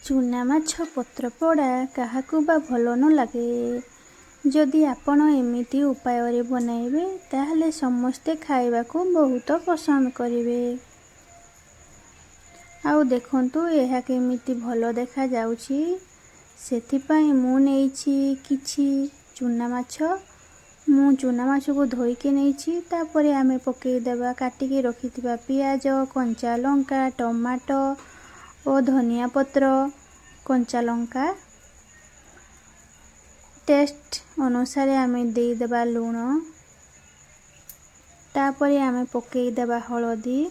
चूना माछ पत्र पोड़ा काहाकू बा भल न लगे। जदि आपण एमिति उपाय बनाइबे ताहले समस्ते खाइबाकू बहुत पसंद करिवे। आउ देखंतु एहा केमिति भल देखा जाउछि। सेथिपाई मु नेइछि किछि चूना माछ। मु चूना माछ को धोई के नेइछि। तापरे आमे पकेई देबा काटिके रखिथिबा पियाज, कंचा लंका, टमाटो और धनिया पत्र, कंचा लंका। टेस्ट अनुसार आमे देई देबा लूण। तापरे आमे पकेई देबा हळदी।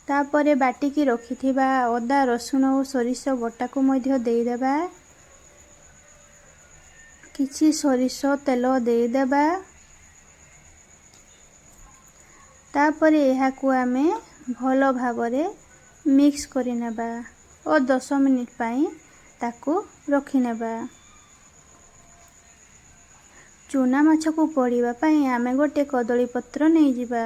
तापरे बाटिकी रखिथिबा अदा, रसुण और सरिष बटा को मध्य देई देबा। किछि सरिष तेल देई देबा। तापरे एहाकू आमे भल भाबरे मिक्स करि नेबा और 10 मिनिट पाई ताकू रखि नेबा। चूना माछ को पोड़ीबा पाई आमे गोटे कदली पत्र नै जिबा।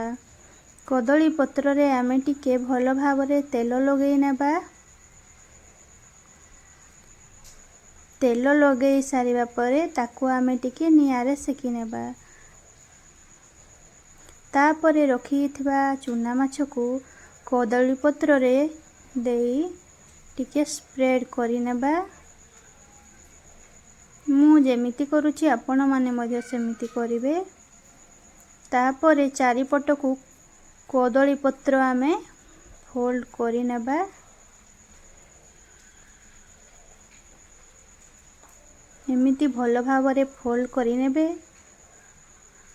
कदली पत्र रे आमे टिके भल भाबरे तेल लगेई नेबा। तेल लगेई सारिबा परे ताकू आमे टिके नियारे सेकी नेबा। तापरे रखिथिबा चूना माछ को कदली पत्र रे देई टिके स्प्रेड करि नेबा। मु जेमिति करूछि आपण माने मध्य सेमिति करिवे। तापरे चारिपट को कदली पत्र आमे फोल्ड करि नेबा। एमिति भल भाबरे फोल्ड करि नेबे।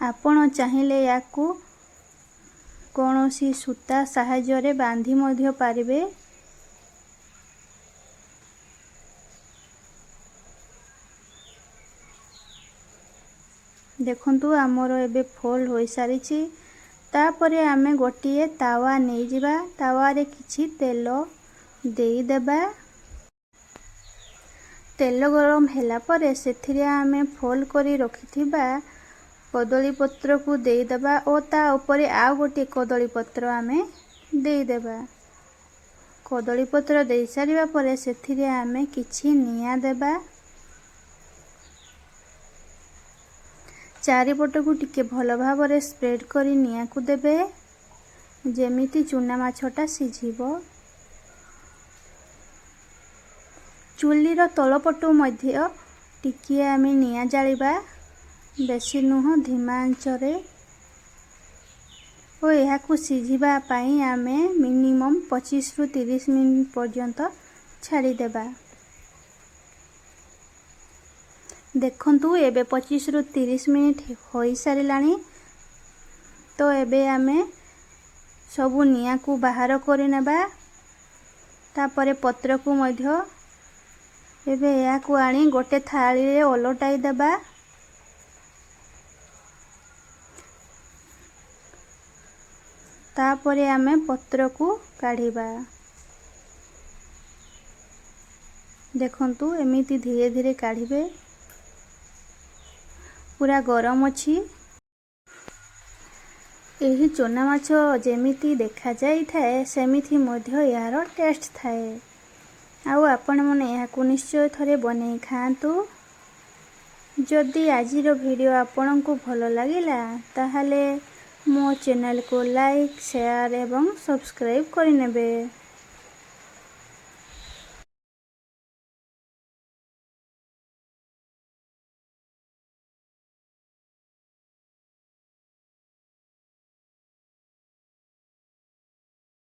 आपण चाहिले याकू कोनोसी सूता साहाय्य रे बांधी मध्य पारिबे। देखंतु आमर एबे फोल्ड होई सारिछि। तापरे आमे गोटिए तावा नै जिबा। तावा रे किछि तेल देई देबा। तेल गरम होला परे सेथिरे आमे फोल्ड करी रखिथिबा कदली पत्र को देई देबा और ता ऊपर आ गोटे कदली पत्र आमे देई देबा। कदली पत्र देई सारिबा परे सेथिरे आमे किछि निया देबा। चारिपट को टिके भल भाबरे स्प्रेड करी निया को देबे जेमिति चूना माछटा सिझिबो। चुलीर तलपटु मध्य टिके आमे निया जालिबा। बेसी नुह धीमा आंचरे और एहाकू सिझिबा पाई आमे मिनिमम 25 रु 30 मिनिट पर्यंत छाड़ी देबा। देखंतु एबे 25 रु 30 मिनिट होई सारिलानी। तो एबे आमे सबु निया को बाहर करि नेबा। तापरे पत्र को मध्य एबे एहाकू आनी गोटे थाली रे ओलटाई देबा। तापरे आमे पत्र को काढ़िबा। देखंतु एमिति धीरे धीरे काढ़िबे। पूरा गरम अछि। एही चूना माछ जेमिति देखा जाई थाए सेमिति मध्य यार टेस्ट थाए। आउ आपण माने याकू निश्चय थरे बनै खांतु। जदि आजिर वीडियो आपनकू भल लागिला ताहाले मो चैनल को लाइक, शेयर एवं सब्सक्राइब करि नेबे।